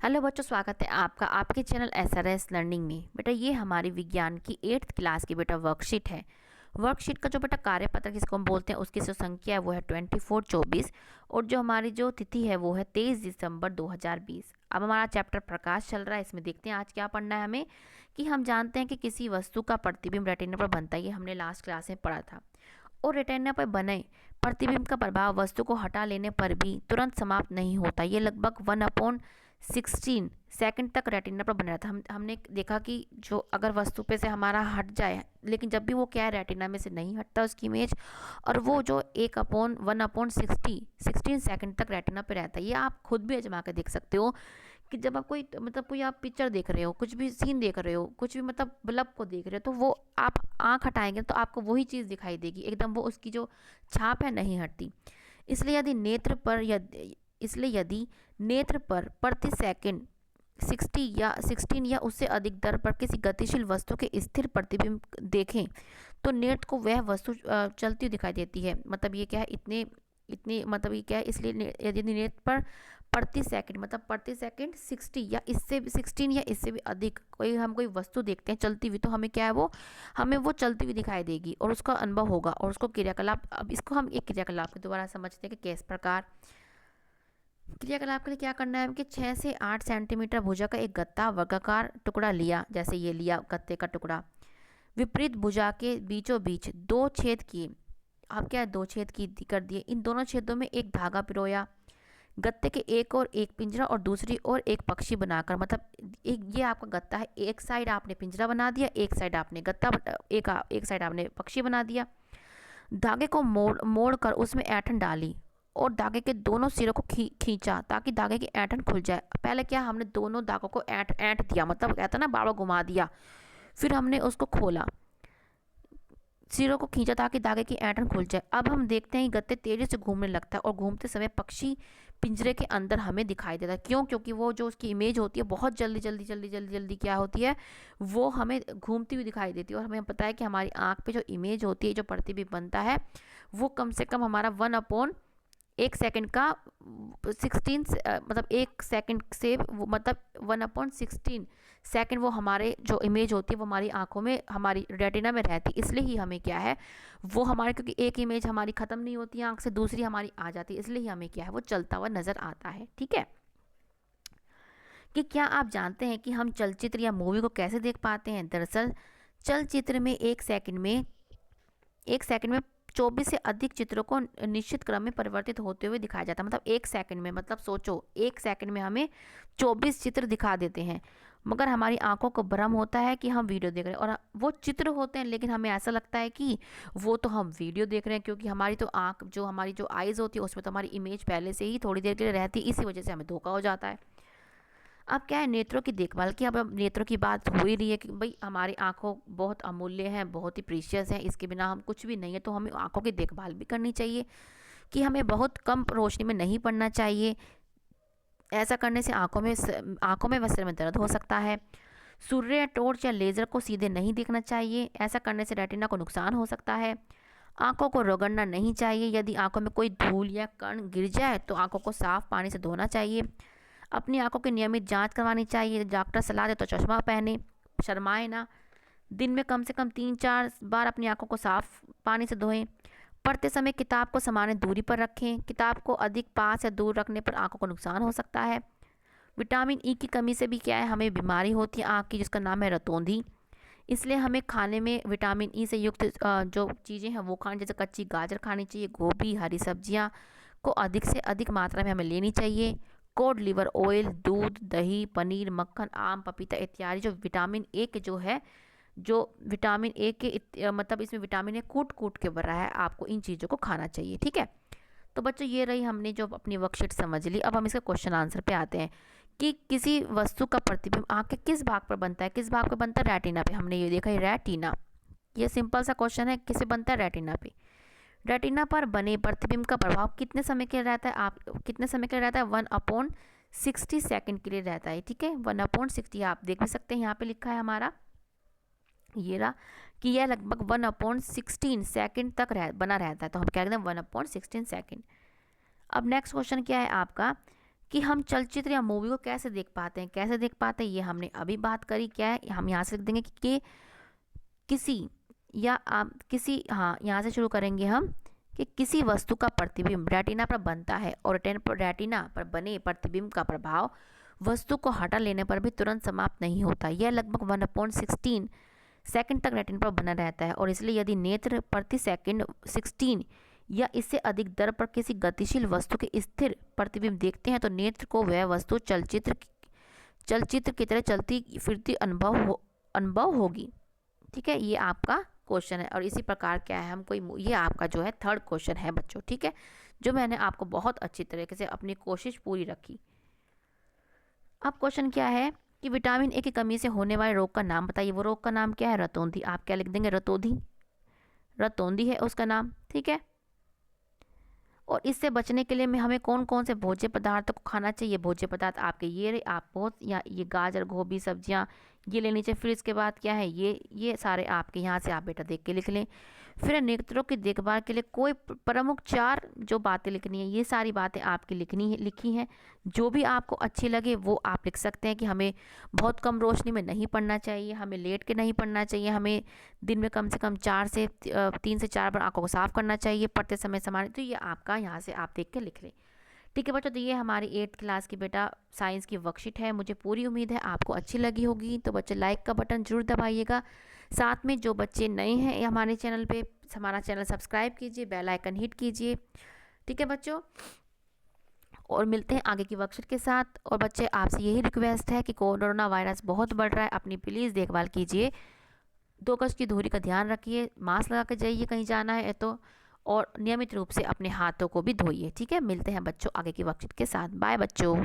Hello बच्चों, स्वागत है आपका आपके चैनल एसआरएस लर्निंग में। बेटा ये हमारी विज्ञान की 8th क्लास की बेटा वर्कशीट है। वर्कशीट का जो बेटा कार्यपत्र जिसको हम बोलते हैं उसकी जो संख्या है वो है 2424 और जो हमारी जो तिथि है वो है 23 दिसंबर 2020। अब हमारा चैप्टर प्रकाश चल रहा है, इसमें देखते हैं आज क्या पढ़ना है हमें। कि हम जानते हैं कि किसी वस्तु का प्रतिबिंब रेटिना पर बनता है, ये हमने लास्ट क्लास में पढ़ा था। और रेटिना पर बने प्रतिबिंब का प्रभाव वस्तु को हटा लेने पर भी तुरंत समाप्त नहीं होता। ये लगभग 1/16 सेकंड तक रेटिना पर बना रहता है। हमने देखा कि जो अगर वस्तु पे से हमारा हट जाए, लेकिन जब भी वो क्या है रेटिना में से नहीं हटता उसकी इमेज, और वो जो 1/1/16 सेकंड तक रेटिना पे रहता है। ये आप खुद भी आजमा के देख सकते हो कि जब आप कोई मतलब कोई आप पिक्चर देख रहे हो, कुछ भी सीन देख रहे हो, कुछ भी मतलब बल्ब को देख रहे हो, तो वो आप आंख हटाएंगे तो आपको वही चीज़ दिखाई देगी एकदम, वो उसकी जो छाप है नहीं हटती। इसलिए यदि नेत्र पर यदि नेत्र पर प्रति सेकंड 16 या उससे अधिक दर पर किसी गतिशील वस्तु के स्थिर प्रतिबिंब देखें तो नेत्र को वह वस्तु चलती हुई दिखाई देती है। मतलब ये क्या है, इतने इतनी मतलब ये क्या है, इसलिए यदि नेत्र पर प्रति सेकंड 16 या इससे भी अधिक कोई वस्तु देखते हैं चलती हुई, तो हमें क्या है, वो हमें वो चलती हुई दिखाई देगी और उसका अनुभव होगा और उसको क्रियाकलाप। अब इसको हम एक क्रियाकलाप के द्वारा समझते हैं कि किस प्रकार। क्रियाकलाप के लिए क्या करना है कि 6 से 8 सेंटीमीटर भुजा का एक गत्ता वर्गाकार टुकड़ा लिया, जैसे ये लिया गत्ते का टुकड़ा। विपरीत भुजा के बीचों बीच 2 छेद किए। अब क्या है, 2 छेद की कर दिए। इन दोनों छेदों में एक धागा पिरोया। गत्ते के एक और एक पिंजरा और दूसरी ओर एक पक्षी बनाकर, मतलब ये आपका गत्ता है, एक साइड आपने पिंजरा बना दिया, एक साइड आपने एक साइड आपने पक्षी बना दिया। धागे को मोड़ कर उसमें ऐंठन डाली और धागे के दोनों सिरों को खींचा ताकि धागे की ऐंठन खुल जाए। पहले क्या, हमने दोनों धागों को ऐंठ ऐंठ दिया, मतलब कहता ना बाड़ा घुमा दिया। फिर हमने उसको खोला, सिरों को खींचा ताकि धागे की ऐंठन खुल जाए। अब हम देखते हैं कि गत्ते तेजी से घूमने लगता है और घूमते समय पक्षी पिंजरे के अंदर हमें दिखाई देता है। क्यों? क्योंकि वो जो उसकी इमेज होती है बहुत जल्दी जल्दी जल्दी जल्दी जल्दी क्या होती है, वो हमें घूमती हुई दिखाई देती है। और हमें पता है कि हमारी आंख पे जो इमेज होती है, जो प्रतिबिंब बनता है, वो कम से कम हमारा 1/1 सेकंड का 1 सेकंड से मतलब 1/16 सेकंड वो हमारे जो इमेज होती है वो हमारी आंखों में, हमारी रेटिना में रहती है। इसलिए ही हमें क्या है, वो हमारे, क्योंकि एक इमेज हमारी ख़त्म नहीं होती है आंख से, दूसरी हमारी आ जाती है, इसलिए ही हमें क्या है, वो चलता हुआ नज़र आता है। ठीक है। कि क्या आप जानते हैं कि हम चलचित्र या मूवी को कैसे देख पाते हैं? दरअसल चलचित्र में एक सेकंड में 24 से अधिक चित्रों को निश्चित क्रम में परिवर्तित होते हुए दिखाया जाता है। मतलब 1 सेकंड में, मतलब सोचो 1 सेकंड में हमें 24 चित्र दिखा देते हैं। मगर हमारी आंखों को भ्रम होता है कि हम वीडियो देख रहे हैं, और वो चित्र होते हैं लेकिन हमें ऐसा लगता है कि वो तो हम वीडियो देख रहे हैं, क्योंकि हमारी तो आंख, जो हमारी जो आइज़ होती है उसमें तो हमारी इमेज पहले से ही थोड़ी देर के लिए रहती है, इसी वजह से हमें धोखा हो जाता है। अब क्या है, नेत्रों की देखभाल की, अब नेत्रों की बात हो ही रही है कि भाई हमारी आंखों बहुत अमूल्य हैं, बहुत ही प्रीशियस हैं, इसके बिना हम कुछ भी नहीं है। तो हमें आंखों की देखभाल भी करनी चाहिए कि हमें बहुत कम रोशनी में नहीं पड़ना चाहिए। ऐसा करने से आंखों में व सिर में दर्द हो सकता है। सूर्य या टॉर्च या लेज़र को सीधे नहीं देखना चाहिए, ऐसा करने से रेटिना को नुकसान हो सकता है। आंखों को रगड़ना नहीं चाहिए। यदि आंखों में कोई धूल या कण गिर जाए तो आंखों को साफ पानी से धोना चाहिए। अपनी आंखों की नियमित जांच करवानी चाहिए। डॉक्टर सलाह दे तो चश्मा पहने, शर्माए ना। दिन में कम से कम 3-4 बार अपनी आंखों को साफ पानी से धोएं। पढ़ते समय किताब को सामान्य दूरी पर रखें। किताब को अधिक पास या दूर रखने पर आंखों को नुकसान हो सकता है। विटामिन ई की कमी से भी क्या है, हमें बीमारी होती है आँख की, जिसका नाम है रतौंधी। इसलिए हमें खाने में विटामिन ई से युक्त जो चीज़ें हैं वो खानी, जैसे कच्ची गाजर खानी चाहिए, गोभी, हरी सब्जियाँ को अधिक से अधिक मात्रा में हमें लेनी चाहिए। कोड लिवर ऑयल, दूध, दही, पनीर, मक्खन, आम, पपीता इत्यादि जो विटामिन ए के जो है, जो विटामिन ए के मतलब इसमें विटामिन ए कूट कूट के भरा है, आपको इन चीज़ों को खाना चाहिए। ठीक है। तो बच्चों ये रही, हमने जो अपनी वर्कशीट समझ ली। अब हम इसका क्वेश्चन आंसर पे आते हैं कि किसी वस्तु का प्रतिबिंब आँख के किस भाग पर बनता है? किस भाग पर बनता है? रेटिना पे। हमने ये देखा है, रेटिना। ये सिंपल सा क्वेश्चन है, किसे बनता है? रेटिना पे। रेटिना पर बने प्रतिबिंब का प्रभाव कितने समय के लिए रहता है? आप कितने समय के लिए रहता है? 1/60 सेकंड के लिए रहता है। ठीक है, 1/60। आप देख भी सकते हैं, यहाँ पे लिखा है हमारा, ये रहा कि यह लगभग 1/16 सेकंड तक बना रहता है। तो हम क्या कहते हैं, 1/16 सेकंड। अब नेक्स्ट क्वेश्चन क्या है आपका कि हम चलचित्र या मूवी को कैसे देख पाते हैं। कैसे देख पाते हैं ये हमने अभी बात करी। क्या है, हम यहाँ से लिख देंगे कि किसी या आप किसी, हाँ यहाँ से शुरू करेंगे हम कि किसी वस्तु का प्रतिबिंब रेटिना पर बनता है और रेटिना पर बने प्रतिबिंब का प्रभाव वस्तु को हटा लेने पर भी तुरंत समाप्त नहीं होता। यह लगभग 1/16 सेकंड तक रेटिना पर बना रहता है और इसलिए यदि नेत्र प्रति सेकंड 16 या इससे अधिक दर पर किसी गतिशील वस्तु के स्थिर प्रतिबिंब देखते हैं तो नेत्र को वह वस्तु चलचित्र की तरह चलती फिरती अनुभव होगी। ठीक है, ये आपका क्वेश्चन है। और इसी प्रकार क्या है, हम कोई ये आपका जो है थर्ड क्वेश्चन है बच्चों। ठीक है, जो मैंने आपको बहुत अच्छी तरीके से अपनी कोशिश पूरी रखी। अब क्वेश्चन क्या है कि विटामिन ए की कमी से होने वाले रोग का नाम बताइए। वो रोग का नाम क्या है? रतौंधी। आप क्या लिख देंगे? रतौंधी है उसका नाम। ठीक है, और इससे बचने के लिए में हमें कौन कौन से भोज्य पदार्थों को खाना चाहिए? भोज्य पदार्थ आपके ये आप बहुत या ये गाजर, गोभी, सब्जियां ये लेनी चाहिए। फिर इसके बाद क्या है, ये सारे आपके यहाँ से आप बेटा देख के लिख लें। फिर नेत्रों की देखभाल के लिए कोई प्रमुख 4 जो बातें लिखनी है, ये सारी बातें आपकी लिखी हैं। जो भी आपको अच्छी लगे वो आप लिख सकते हैं कि हमें बहुत कम रोशनी में नहीं पढ़ना चाहिए, हमें लेट के नहीं पढ़ना चाहिए, हमें दिन में कम से कम 3 से 4 बार आंखों को साफ करना चाहिए पढ़ते समय सामान्य। तो ये आपका यहाँ से आप देख के लिख लें। ठीक है बच्चों, तो ये हमारी 8th क्लास की बेटा साइंस की वर्कशीट है। मुझे पूरी उम्मीद है आपको अच्छी लगी होगी। तो बच्चे लाइक का बटन जरूर दबाइएगा। साथ में जो बच्चे नए हैं हमारे चैनल पे, हमारा चैनल सब्सक्राइब कीजिए, बेल आइकन हिट कीजिए। ठीक है बच्चों, और मिलते हैं आगे की वर्कशीट के साथ। और बच्चे आपसे यही रिक्वेस्ट है कि कोरोना वायरस बहुत बढ़ रहा है, अपनी प्लीज़ देखभाल कीजिए। 2 गज की दूरी का ध्यान रखिए, मास्क लगा के जाइए कहीं जाना है तो, और नियमित रूप से अपने हाथों को भी धोइए। ठीक है, मिलते हैं बच्चों आगे की वर्कशीट के साथ। बाय बच्चों।